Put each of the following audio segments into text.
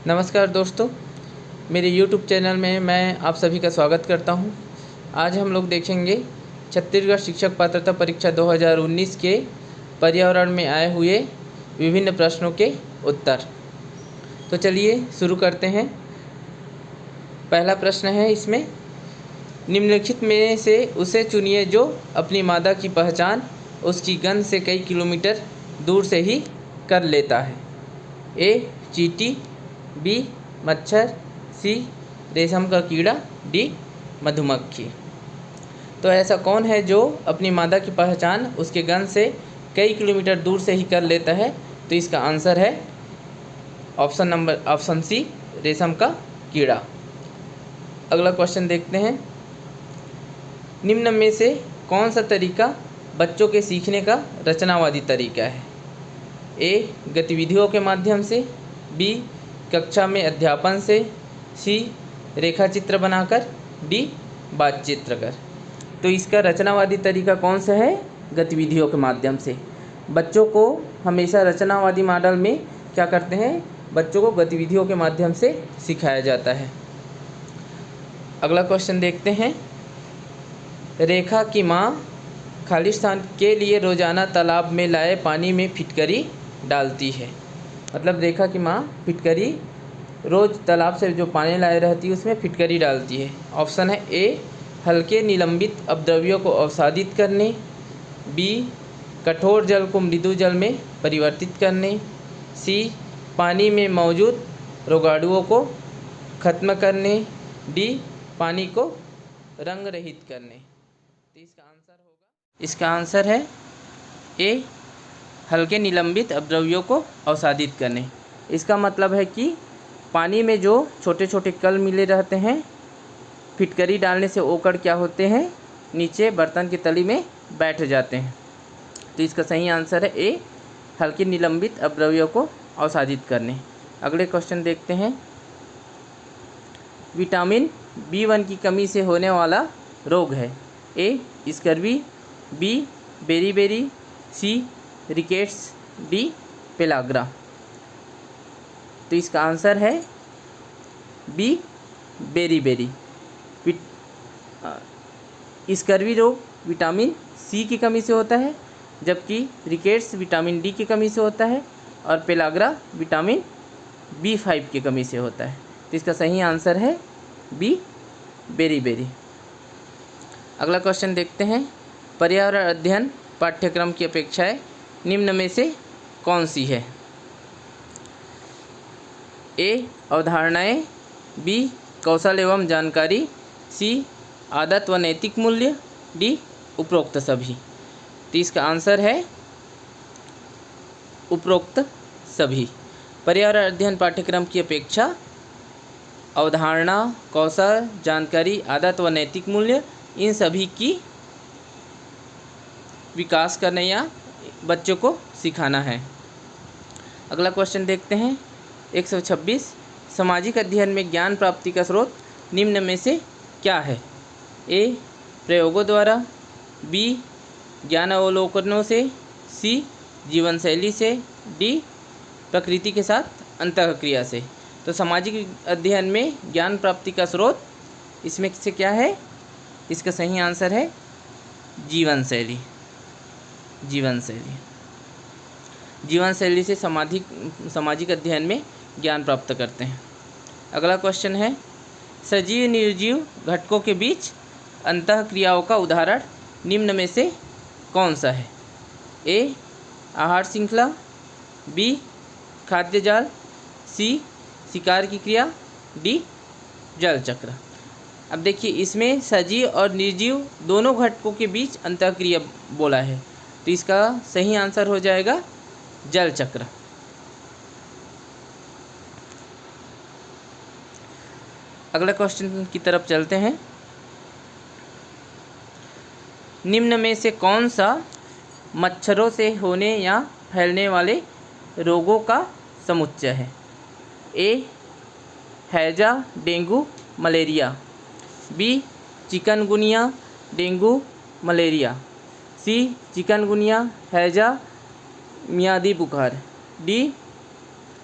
नमस्कार दोस्तों, मेरे YouTube चैनल में मैं आप सभी का स्वागत करता हूं। आज हम लोग देखेंगे छत्तीसगढ़ शिक्षक पात्रता परीक्षा 2019 के पर्यावरण में आए हुए विभिन्न प्रश्नों के उत्तर। तो चलिए शुरू करते हैं। पहला प्रश्न है इसमें, निम्नलिखित में से उसे चुनिए जो अपनी मादा की पहचान उसकी गंध से कई किलोमीटर दूर से ही कर लेता है। ए चींटी, बी मच्छर, सी रेशम का कीड़ा, डी मधुमक्खी। तो ऐसा कौन है जो अपनी मादा की पहचान उसके गंध से कई किलोमीटर दूर से ही कर लेता है? तो इसका आंसर है ऑप्शन सी, रेशम का कीड़ा। अगला क्वेश्चन देखते हैं, निम्न में से कौन सा तरीका बच्चों के सीखने का रचनावादी तरीका है? ए गतिविधियों के माध्यम से, बी कक्षा में अध्यापन से, सी रेखा चित्र बनाकर, डी बातचीत कर। तो इसका रचनावादी तरीका कौन सा है? गतिविधियों के माध्यम से। बच्चों को हमेशा रचनावादी मॉडल में क्या करते हैं? बच्चों को गतिविधियों के माध्यम से सिखाया जाता है। अगला क्वेश्चन देखते हैं, रेखा की माँ खालिस्तान के लिए रोजाना तालाब में लाए पानी में फिटकरी डालती है। मतलब रेखा की माँ फिटकरी रोज़ तालाब से जो पानी लाए रहती है उसमें फिटकरी डालती है। ऑप्शन है ए हल्के निलंबित अपद्रव्यों को अवसादित करने, बी कठोर जल को मृदु जल में परिवर्तित करने, सी पानी में मौजूद रोगाणुओं को खत्म करने, डी पानी को रंग रहित करने। तो इसका आंसर है ए हल्के निलंबित अपद्रव्यों को अवसादित करने। इसका मतलब है कि पानी में जो छोटे छोटे कण मिले रहते हैं, फिटकरी डालने से वो कण क्या होते हैं? नीचे बर्तन की तली में बैठ जाते हैं। तो इसका सही आंसर है ए हल्के निलंबित अपद्रव्यों को अवसादित करने। अगले क्वेश्चन देखते हैं, विटामिन B1 की कमी से होने वाला रोग है। ए स्कर्वी, बी बेरीबेरी, सी रिकेट्स, डी पेलाग्रा। तो इसका आंसर है बी बेरीबेरी। स्कर्वी रोग विटामिन सी की कमी से होता है, जबकि रिकेट्स विटामिन डी की कमी से होता है, और पेलाग्रा विटामिन B5 की कमी से होता है। तो इसका सही आंसर है बी बेरीबेरी। अगला क्वेश्चन देखते हैं, पर्यावरण अध्ययन पाठ्यक्रम की अपेक्षाएं निम्न में से कौन सी है? ए अवधारणाएं, बी कौशल एवं जानकारी, सी आदत व नैतिक मूल्य, डी उपरोक्त सभी। तो इसका आंसर है उपरोक्त सभी। पर्यावरण अध्ययन पाठ्यक्रम की अपेक्षा अवधारणा, कौशल, जानकारी, आदत व नैतिक मूल्य, इन सभी की विकास करने या बच्चों को सिखाना है। अगला क्वेश्चन देखते हैं, 126, सामाजिक अध्ययन में ज्ञान प्राप्ति का स्रोत निम्न में से क्या है? ए प्रयोगों द्वारा, बी ज्ञान अवलोकनों से, सी जीवन शैली से, डी प्रकृति के साथ अंतःक्रिया से। तो सामाजिक अध्ययन में ज्ञान प्राप्ति का स्रोत इसमें से क्या है? इसका सही आंसर है जीवन शैली। जीवन शैली से सामाजिक अध्ययन में ज्ञान प्राप्त करते हैं। अगला क्वेश्चन है, सजीव निर्जीव घटकों के बीच अंतःक्रियाओं का उदाहरण निम्न में से कौन सा है? ए आहार श्रृंखला, बी खाद्य जाल, सी शिकार की क्रिया, डी जल चक्र। अब देखिए, इसमें सजीव और निर्जीव दोनों घटकों के बीच अंतःक्रिया बोला है, तो इसका सही आंसर हो जाएगा जल चक्र। अगला क्वेश्चन की तरफ चलते हैं, निम्न में से कौन सा मच्छरों से होने या फैलने वाले रोगों का समुच्चय है? ए हैजा, dengue, malaria, B chikungunya, dengue, malaria, C chikungunya, हैजा, मियादी बुखार, डी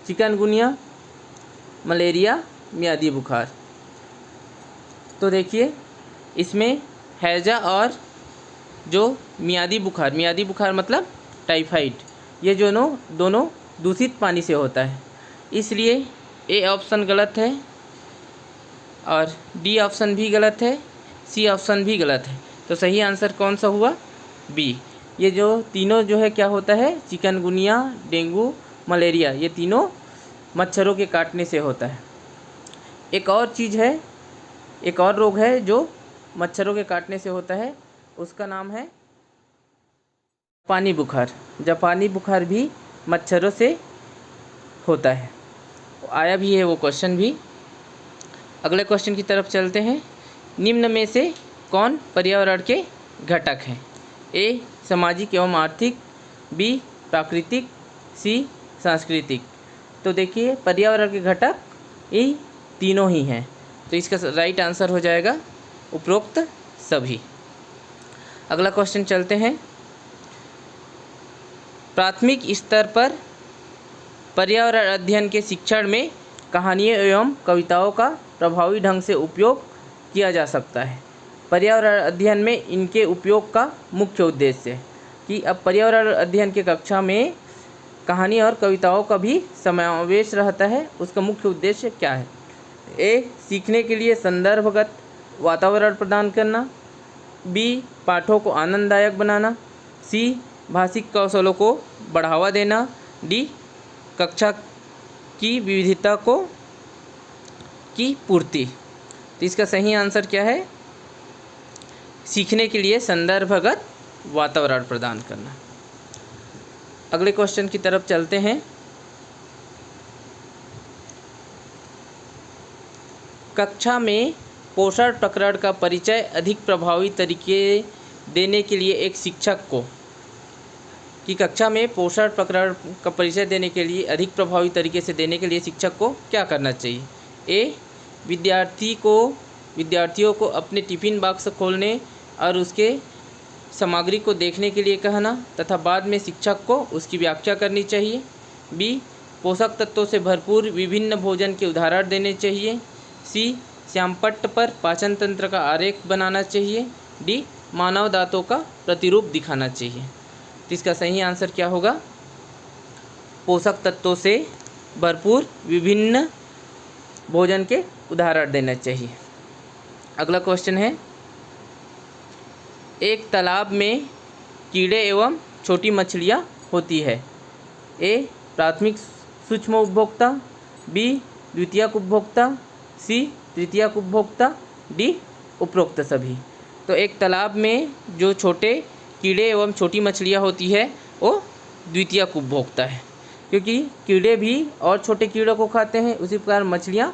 चिकनगुनिया, मलेरिया, मियादी बुखार। तो देखिए इसमें हैजा और जो मियादी बुखार मतलब टाइफाइड, ये दोनों दूषित पानी से होता है, इसलिए ए ऑप्शन गलत है और डी ऑप्शन भी गलत है, सी ऑप्शन भी गलत है। तो सही आंसर कौन सा हुआ? बी। ये जो तीनों जो है क्या होता है, चिकनगुनिया, डेंगू, मलेरिया, ये तीनों मच्छरों के काटने से होता है। एक और चीज़ है, एक और रोग है जो मच्छरों के काटने से होता है, उसका नाम है जापानी बुखार। जापानी बुखार भी मच्छरों से होता है। आया भी है वो क्वेश्चन भी। अगले क्वेश्चन की तरफ चलते हैं। निम्न में से कौन पर्यावरण के घटक हैं? ए सामाजिक एवं आर्थिक, बी प्राकृतिक, सी सांस्कृतिक। तो देखिए पर्यावरण के घटक ये तीनों ही हैं, तो इसका राइट आंसर हो जाएगा उपरोक्त सभी। अगला क्वेश्चन चलते हैं। प्राथमिक स्तर पर पर्यावरण अध्ययन के शिक्षण में कहानियों एवं कविताओं का प्रभावी ढंग से उपयोग किया जा सकता है। पर्यावरण अध्ययन में इनके उपयोग का मुख्य उद्देश्य कि अब पर्यावरण अध्ययन के कक्षा में कहानी और कविताओं का भी समावेश रहता है, उसका मुख्य उद्देश्य क्या है? ए सीखने के लिए संदर्भगत वातावरण प्रदान करना, बी पाठों को आनंददायक बनाना, सी भाषिक कौशलों को बढ़ावा देना, डी कक्षा की विविधता की पूर्ति। तो इसका सही आंसर क्या है? सीखने के लिए संदर्भगत वातावरण प्रदान करना। अगले क्वेश्चन की तरफ चलते हैं। कक्षा में पोषण प्रकरण का परिचय अधिक प्रभावी तरीके देने के लिए एक शिक्षक को कक्षा में पोषण प्रकरण का परिचय देने के लिए अधिक प्रभावी तरीके से देने के लिए शिक्षक को क्या करना चाहिए? ए विद्यार्थियों को अपने टिफ़िन बॉक्स खोलने और उसके सामग्री को देखने के लिए कहना तथा बाद में शिक्षक को उसकी व्याख्या करनी चाहिए। बी पोषक तत्वों से भरपूर विभिन्न भोजन के उदाहरण देने चाहिए। सी श्यामपट्ट पर पाचन तंत्र का आरेख बनाना चाहिए। डी मानव दांतों का प्रतिरूप दिखाना चाहिए। तो इसका सही आंसर क्या होगा? पोषक तत्वों से भरपूर विभिन्न भोजन के उदाहरण देना चाहिए। अगला क्वेश्चन है। एक तालाब में कीड़े एवं छोटी मछलियाँ होती है। ए प्राथमिक सूक्ष्म उपभोक्ता, बी द्वितीयक उपभोक्ता, सी तृतीयक उपभोक्ता, डी उपरोक्त सभी। तो एक तालाब में जो छोटे कीड़े एवं छोटी मछलियाँ होती है वो द्वितीयक उपभोक्ता है, क्योंकि कीड़े भी और छोटे कीड़ों को खाते हैं, उसी प्रकार मछलियाँ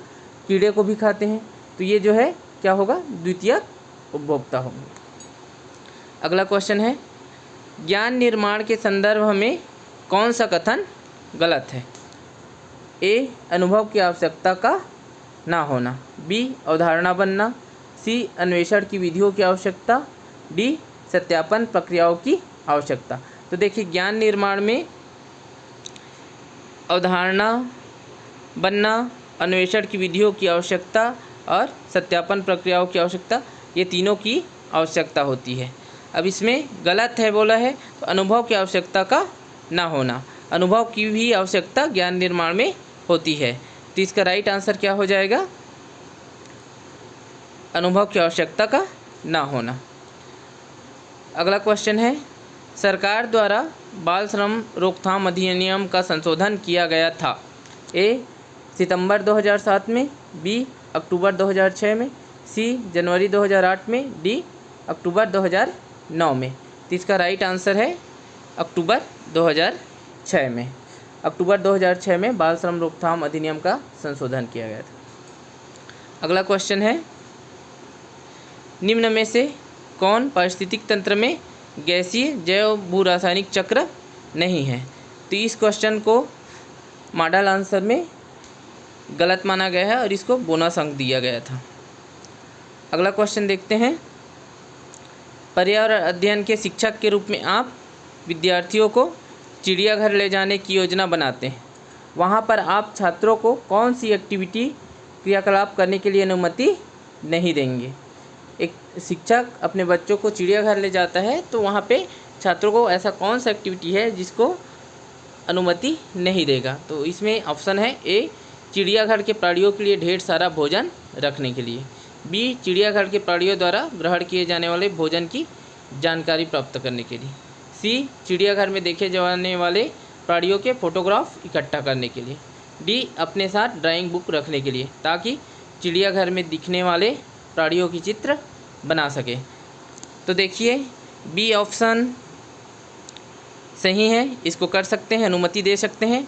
कीड़े को भी खाते हैं, तो ये जो है क्या होगा? द्वितीयक उपभोक्ता होंगे। अगला क्वेश्चन है। ज्ञान निर्माण के संदर्भ में कौन सा कथन गलत है? ए अनुभव की आवश्यकता का ना होना, बी अवधारणा बनना, सी अन्वेषण की विधियों की आवश्यकता, डी सत्यापन प्रक्रियाओं की आवश्यकता। तो देखिए ज्ञान निर्माण में अवधारणा बनना, अन्वेषण की विधियों की आवश्यकता और सत्यापन प्रक्रियाओं की आवश्यकता, ये तीनों की आवश्यकता होती है। अब इसमें गलत है बोला है तो अनुभव की आवश्यकता का ना होना, अनुभव की भी आवश्यकता ज्ञान निर्माण में होती है, तो इसका राइट आंसर क्या हो जाएगा? अनुभव की आवश्यकता का ना होना। अगला क्वेश्चन है। सरकार द्वारा बाल श्रम रोकथाम अधिनियम का संशोधन किया गया था। ए सितंबर 2007 में, बी अक्टूबर 2006 में, सी जनवरी 2008 में, डी अक्टूबर 2009 में। तो इसका राइट आंसर है अक्टूबर 2006 में। अक्टूबर 2006 में बाल श्रम रोकथाम अधिनियम का संशोधन किया गया था। अगला क्वेश्चन है। निम्न में से कौन पारिस्थितिक तंत्र में गैसीय जैव भू रासायनिक चक्र नहीं है? तो इस क्वेश्चन को मॉडल आंसर में गलत माना गया है और इसको बोनस अंक दिया गया था। अगला क्वेश्चन देखते हैं। पर्यावरण अध्ययन के शिक्षक के रूप में आप विद्यार्थियों को चिड़ियाघर ले जाने की योजना बनाते हैं वहाँ पर आप छात्रों को कौन सी एक्टिविटी क्रियाकलाप करने के लिए अनुमति नहीं देंगे। एक शिक्षक अपने बच्चों को चिड़ियाघर ले जाता है तो वहाँ पे छात्रों को ऐसा कौन सा एक्टिविटी है जिसको अनुमति नहीं देगा। तो इसमें ऑप्शन है ए, चिड़ियाघर के प्राणियों के लिए ढेर सारा भोजन रखने के लिए, बी, चिड़ियाघर के प्राणियों द्वारा ग्रहण किए जाने वाले भोजन की जानकारी प्राप्त करने के लिए, सी, चिड़ियाघर में देखे जाने वाले प्राणियों के फोटोग्राफ इकट्ठा करने के लिए, डी, अपने साथ ड्राइंग बुक रखने के लिए ताकि चिड़ियाघर में दिखने वाले प्राणियों की चित्र बना सके। तो देखिए बी ऑप्शन सही है, इसको कर सकते हैं, अनुमति दे सकते हैं।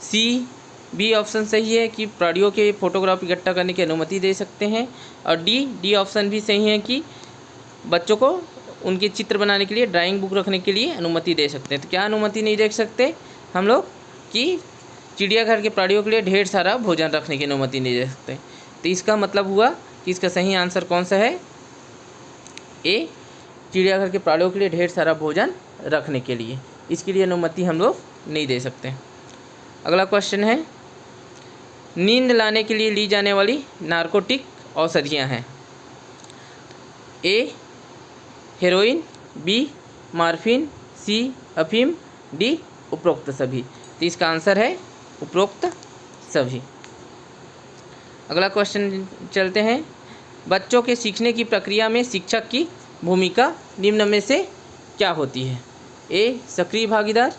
सी, बी ऑप्शन सही है कि प्राणियों के फोटोग्राफ इकट्ठा करने की अनुमति दे सकते हैं। और डी ऑप्शन भी सही है कि बच्चों को उनके चित्र बनाने के लिए ड्राइंग बुक रखने के लिए अनुमति दे सकते हैं। तो क्या अनुमति नहीं दे सकते हम लोग कि चिड़ियाघर के प्राणियों के लिए ढेर सारा भोजन रखने की अनुमति नहीं दे सकते। तो इसका मतलब हुआ कि इसका सही आंसर कौन सा है, ए, चिड़ियाघर के प्राणियों के लिए ढेर सारा भोजन रखने के लिए, इसके लिए अनुमति हम लोग नहीं दे सकते। अगला क्वेश्चन है, नींद लाने के लिए ली जाने वाली नार्कोटिक औषधियाँ हैं। ए, हेरोइन, बी, मॉर्फिन, सी, अफीम, डी, उपरोक्त सभी। तो इसका आंसर है उपरोक्त सभी। अगला क्वेश्चन चलते हैं, बच्चों के सीखने की प्रक्रिया में शिक्षक की भूमिका निम्न में से क्या होती है। ए, सक्रिय भागीदार,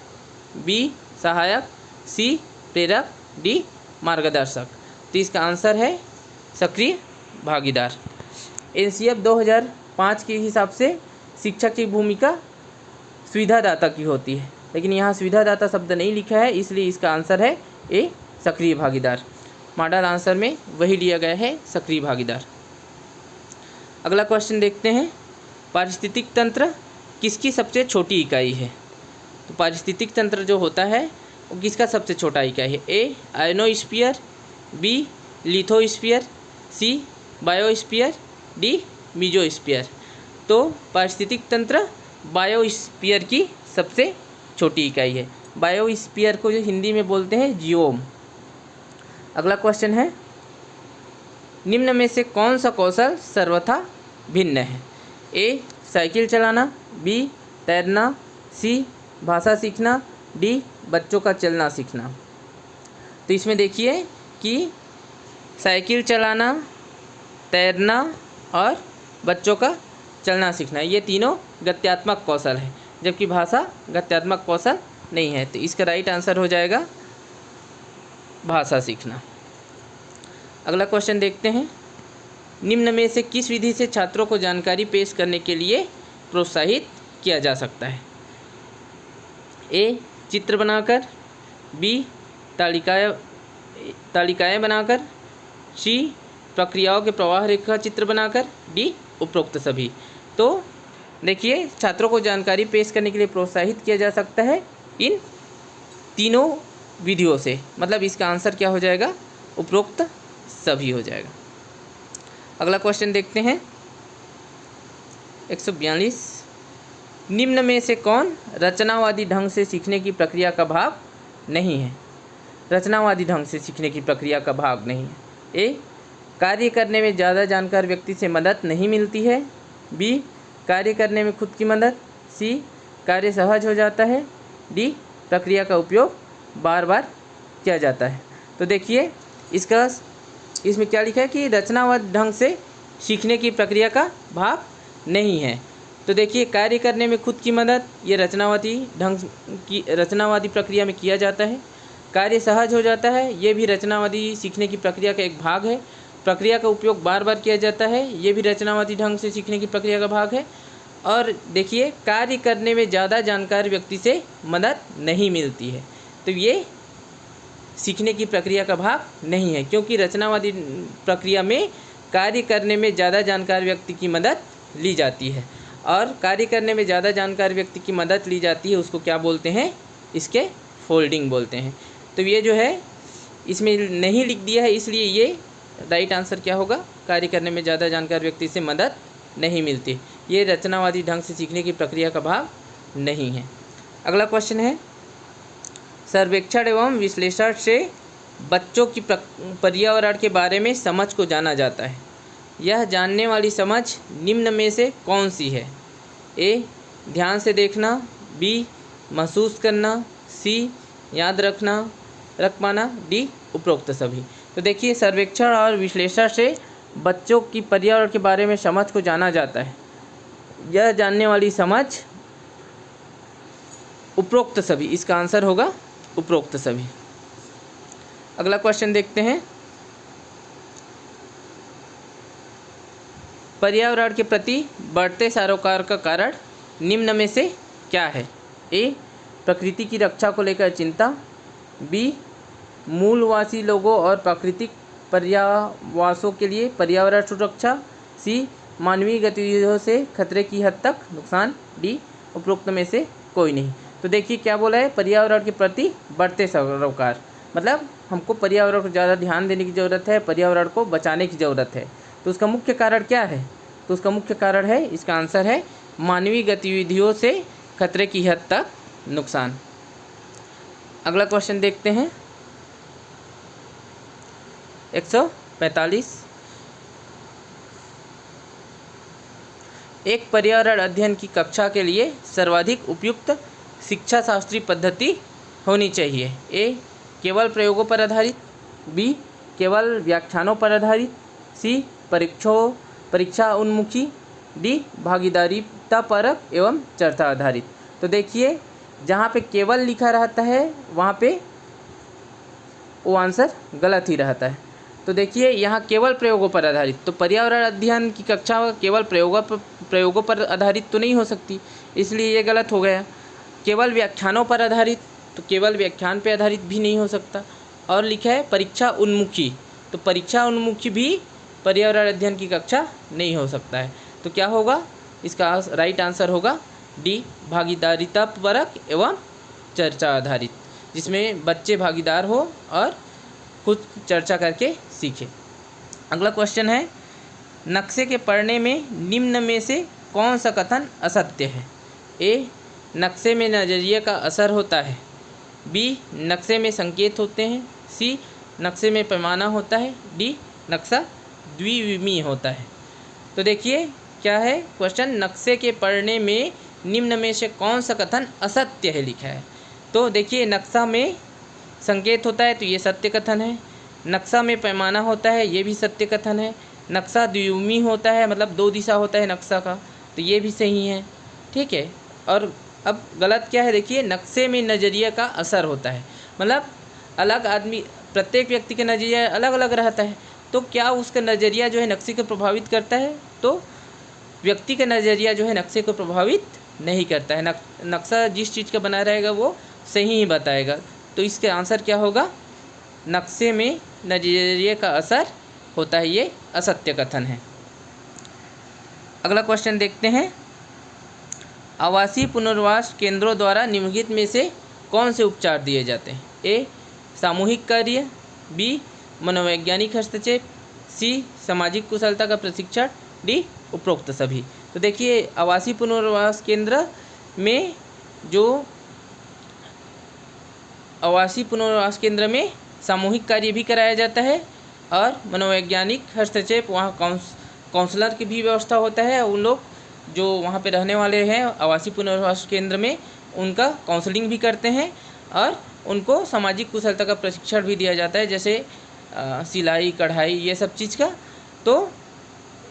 बी, सहायक, सी, प्रेरक, डी, मार्गदर्शक। तो इसका आंसर है सक्रिय भागीदार। एनसीएफ 2005 के हिसाब से शिक्षक की भूमिका सुविधादाता की होती है, लेकिन यहाँ सुविधादाता शब्द नहीं लिखा है, इसलिए इसका आंसर है ए, सक्रिय भागीदार। मॉडल आंसर में वही लिया गया है, सक्रिय भागीदार। अगला क्वेश्चन देखते हैं, पारिस्थितिक तंत्र किसकी सबसे छोटी इकाई है। तो पारिस्थितिक तंत्र जो होता है वो किसका सबसे छोटा इकाई है। ए, आयनोस्फीयर, बी, लिथोस्फीयर, सी, बायोस्फीयर, डी, मीजोस्फीयर। तो पारिस्थितिक तंत्र बायोस्फीयर की सबसे छोटी इकाई है। बायोस्फीयर को जो हिंदी में बोलते हैं जियोम। अगला क्वेश्चन है, निम्न में से कौन सा कौशल सर्वथा भिन्न है। ए, साइकिल चलाना, बी, तैरना, सी, भाषा सीखना, डी, बच्चों का चलना सीखना। तो इसमें देखिए कि साइकिल चलाना, तैरना और बच्चों का चलना सीखना, ये तीनों गत्यात्मक कौशल है, जबकि भाषा गत्यात्मक कौशल नहीं है। तो इसका राइट आंसर हो जाएगा भाषा सीखना। अगला क्वेश्चन देखते हैं, निम्न में से किस विधि से छात्रों को जानकारी पेश करने के लिए प्रोत्साहित किया जा सकता है। ए, चित्र बनाकर, बी, तालिकाएँ बनाकर, सी, प्रक्रियाओं के प्रवाह रेखा चित्र बनाकर, डी, उपरोक्त सभी। तो देखिए छात्रों को जानकारी पेश करने के लिए प्रोत्साहित किया जा सकता है इन तीनों विधियों से, मतलब इसका आंसर क्या हो जाएगा, उपरोक्त सभी हो जाएगा। अगला क्वेश्चन देखते हैं, 142, निम्न में से कौन रचनावादी ढंग से सीखने की प्रक्रिया का भाग नहीं है। रचनावादी ढंग से सीखने की प्रक्रिया का भाग नहीं है। ए, कार्य करने में ज़्यादा जानकार व्यक्ति से मदद नहीं मिलती है, बी, कार्य करने में खुद की मदद, सी, कार्य सहज हो जाता है, डी, प्रक्रिया का उपयोग बार बार किया जाता है। तो देखिए इसमें क्या लिखा है कि रचनावादी ढंग से सीखने की प्रक्रिया का भाग नहीं है। तो देखिए कार्य करने में खुद की मदद, ये रचनावादी प्रक्रिया में किया जाता है। कार्य सहज हो जाता है, ये भी रचनावादी सीखने की प्रक्रिया का एक भाग है। प्रक्रिया का उपयोग बार बार किया जाता है, ये भी रचनावादी ढंग से सीखने की प्रक्रिया का भाग है। और देखिए कार्य करने में ज़्यादा जानकार व्यक्ति से मदद नहीं मिलती है, तो ये सीखने की प्रक्रिया का भाग नहीं है, क्योंकि रचनावादी प्रक्रिया में कार्य करने में ज़्यादा जानकार व्यक्ति की मदद ली जाती है, और कार्य करने में ज़्यादा जानकार व्यक्ति की मदद ली जाती है उसको क्या बोलते हैं, इसके फोल्डिंग बोलते हैं। तो ये जो है इसमें नहीं लिख दिया है, इसलिए ये राइट आंसर क्या होगा, कार्य करने में ज़्यादा जानकार व्यक्ति से मदद नहीं मिलती, ये रचनावादी ढंग से सीखने की प्रक्रिया का भाग नहीं है। अगला क्वेश्चन है, सर्वेक्षण एवं विश्लेषण से बच्चों की पर्यावरण के बारे में समझ को जाना जाता है। यह जानने वाली समझ निम्न में से कौन सी है? ए. ध्यान से देखना, बी. महसूस करना, सी. याद रख पाना, डी. उपरोक्त सभी। तो देखिए, सर्वेक्षण और विश्लेषण से बच्चों की पर्यावरण के बारे में समझ को जाना जाता है। यह जानने वाली समझ उपरोक्त सभी, इसका आंसर होगा उपरोक्त सभी। अगला क्वेश्चन देखते हैं। पर्यावरण के प्रति बढ़ते सरोकार का कारण निम्न में से क्या है? ए. प्रकृति की रक्षा को लेकर चिंता, बी. मूलवासी लोगों और प्राकृतिक पर्यावासों के लिए पर्यावरण सुरक्षा, सी. मानवीय गतिविधियों से खतरे की हद तक नुकसान, डी. उपरोक्त में से कोई नहीं। तो देखिए क्या बोला है, पर्यावरण के प्रति बढ़ते सरोकार, मतलब हमको पर्यावरण को ज़्यादा ध्यान देने की ज़रूरत है, पर्यावरण को बचाने की ज़रूरत है। तो उसका मुख्य कारण क्या है? तो उसका मुख्य कारण है, इसका आंसर है मानवीय गतिविधियों से खतरे की हद तक नुकसान। अगला क्वेश्चन देखते हैं। 145। एक पर्यावरण अध्ययन की कक्षा के लिए सर्वाधिक उपयुक्त शिक्षा शास्त्रीय पद्धति होनी चाहिए। ए. केवल प्रयोगों पर आधारित, बी. केवल व्याख्यानों पर आधारित, सी. परीक्षा उन्मुखी, डी. भागीदारीतापरक एवं चर्चा आधारित। तो देखिए, जहाँ पे केवल लिखा रहता है वहाँ पे वो आंसर गलत ही रहता है। तो देखिए, यहाँ केवल प्रयोगों पर आधारित, तो पर्यावरण अध्ययन की कक्षा केवल प्रयोगों पर आधारित तो नहीं हो सकती, इसलिए ये गलत हो गया। केवल व्याख्यानों पर आधारित, तो केवल व्याख्यान पे आधारित भी नहीं हो सकता। और लिखा है परीक्षा उन्मुखी, तो परीक्षा उन्मुखी भी पर्यावरण अध्ययन की कक्षा नहीं हो सकता है। तो क्या होगा, इसका राइट आंसर होगा डी. भागीदारीतापरक एवं चर्चा आधारित, जिसमें बच्चे भागीदार हो और खुद चर्चा करके सीखे। अगला क्वेश्चन है, नक्शे के पढ़ने में निम्न में से कौन सा कथन असत्य है? ए. नक्शे में नज़रिए का असर होता है, बी. नक्शे में संकेत होते हैं, सी. नक्शे में पैमाना होता है, डी. नक्शा द्विविमीय होता है। तो देखिए क्या है क्वेश्चन, नक्शे के पढ़ने में निम्न में से कौन सा कथन असत्य है लिखा है। तो देखिए, नक्शा में संकेत होता है तो ये सत्य कथन है, नक्शा में पैमाना होता है ये भी सत्य कथन है, नक्शा द्विविमीय होता है मतलब दो दिशा होता है नक्शा का, तो ये भी सही है। ठीक है, और अब गलत क्या है, देखिए नक्शे में नज़रिया का असर होता है, मतलब अलग आदमी, प्रत्येक व्यक्ति का नज़रिया अलग अलग रहता है, तो क्या उसका नज़रिया जो है नक्शे को प्रभावित करता है? तो व्यक्ति का नज़रिया जो है नक्शे को प्रभावित नहीं करता है। नक्शा जिस चीज़ का बना रहेगा वो सही ही बताएगा। तो इसका आंसर क्या होगा, नक्शे में नज़रिए का असर होता है, ये असत्य कथन है। अगला क्वेश्चन देखते हैं। आवासीय पुनर्वास केंद्रों द्वारा निम्नलिखित में से कौन से उपचार दिए जाते हैं? ए. सामूहिक कार्य, बी. मनोवैज्ञानिक हस्तक्षेप, सी. सामाजिक कुशलता का प्रशिक्षण, डी. उपरोक्त सभी। तो देखिए, आवासीय पुनर्वास केंद्र में आवासीय पुनर्वास केंद्र में सामूहिक कार्य भी कराया जाता है और मनोवैज्ञानिक हस्तक्षेप, वहाँ काउंसलर की भी व्यवस्था होता है। उन लोग जो वहाँ पे रहने वाले हैं आवासीय पुनर्वास केंद्र में, उनका काउंसलिंग भी करते हैं और उनको सामाजिक कुशलता का प्रशिक्षण भी दिया जाता है, जैसे सिलाई कढ़ाई ये सब चीज़ का। तो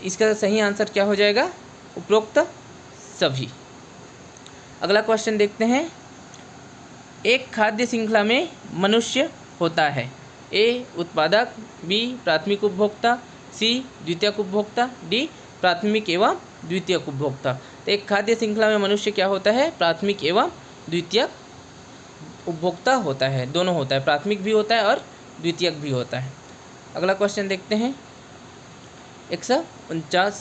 इसका सही आंसर क्या हो जाएगा, उपरोक्त सभी। अगला क्वेश्चन देखते हैं। एक खाद्य श्रृंखला में मनुष्य होता है, ए. उत्पादक, बी. प्राथमिक उपभोक्ता, सी. द्वितीयक उपभोक्ता, डी. प्राथमिक एवं द्वितीयक उपभोक्ता। तो एक खाद्य श्रृंखला में मनुष्य क्या होता है, प्राथमिक एवं द्वितीयक उपभोक्ता होता है, दोनों होता है, प्राथमिक भी होता है और द्वितीयक भी होता है। अगला क्वेश्चन देखते हैं। 149।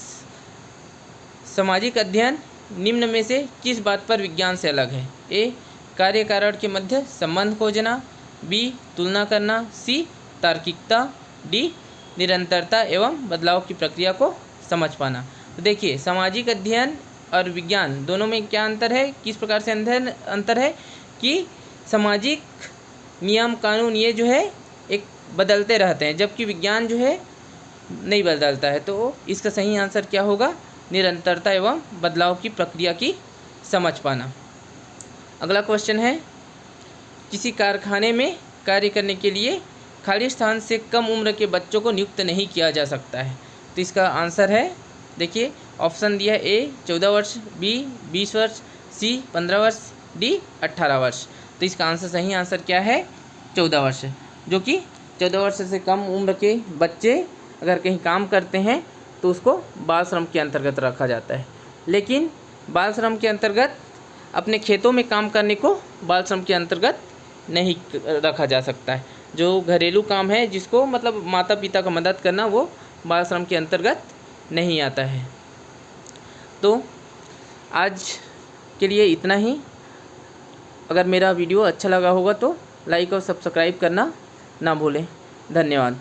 सामाजिक अध्ययन निम्न में से किस बात पर विज्ञान से अलग है? ए. कार्य कारण के मध्य संबंध खोजना, बी. तुलना करना, सी. तार्किकता, डी. निरंतरता एवं बदलाव की प्रक्रिया को समझ पाना। तो देखिए, सामाजिक अध्ययन और विज्ञान दोनों में क्या अंतर है, किस प्रकार से अंतर है कि सामाजिक नियम कानून ये जो है एक बदलते रहते हैं, जबकि विज्ञान जो है नहीं बदलता है। तो इसका सही आंसर क्या होगा? निरंतरता एवं बदलाव की प्रक्रिया की समझ पाना। अगला क्वेश्चन है, किसी कारखाने में कार्य करने के लिए खाली स्थान से कम उम्र के बच्चों को नियुक्त नहीं किया जा सकता है। तो इसका आंसर है, देखिए ऑप्शन दिया है, ए 14 वर्ष, बी 20 वर्ष, सी 15 वर्ष, डी 18 वर्ष। तो इसका आंसर सही आंसर क्या है? 14 वर्ष, जो कि 14 वर्ष से कम उम्र के बच्चे अगर कहीं काम करते हैं तो उसको बाल श्रम के अंतर्गत रखा जाता है। लेकिन बाल श्रम के अंतर्गत अपने खेतों में काम करने को बाल श्रम के अंतर्गत नहीं रखा जा सकता है। जो घरेलू काम है, जिसको मतलब माता पिता का मदद करना, वो बाल श्रम के अंतर्गत नहीं आता है। तो आज के लिए इतना ही। अगर मेरा वीडियो अच्छा लगा होगा तो लाइक और सब्सक्राइब करना ना भूलें। धन्यवाद।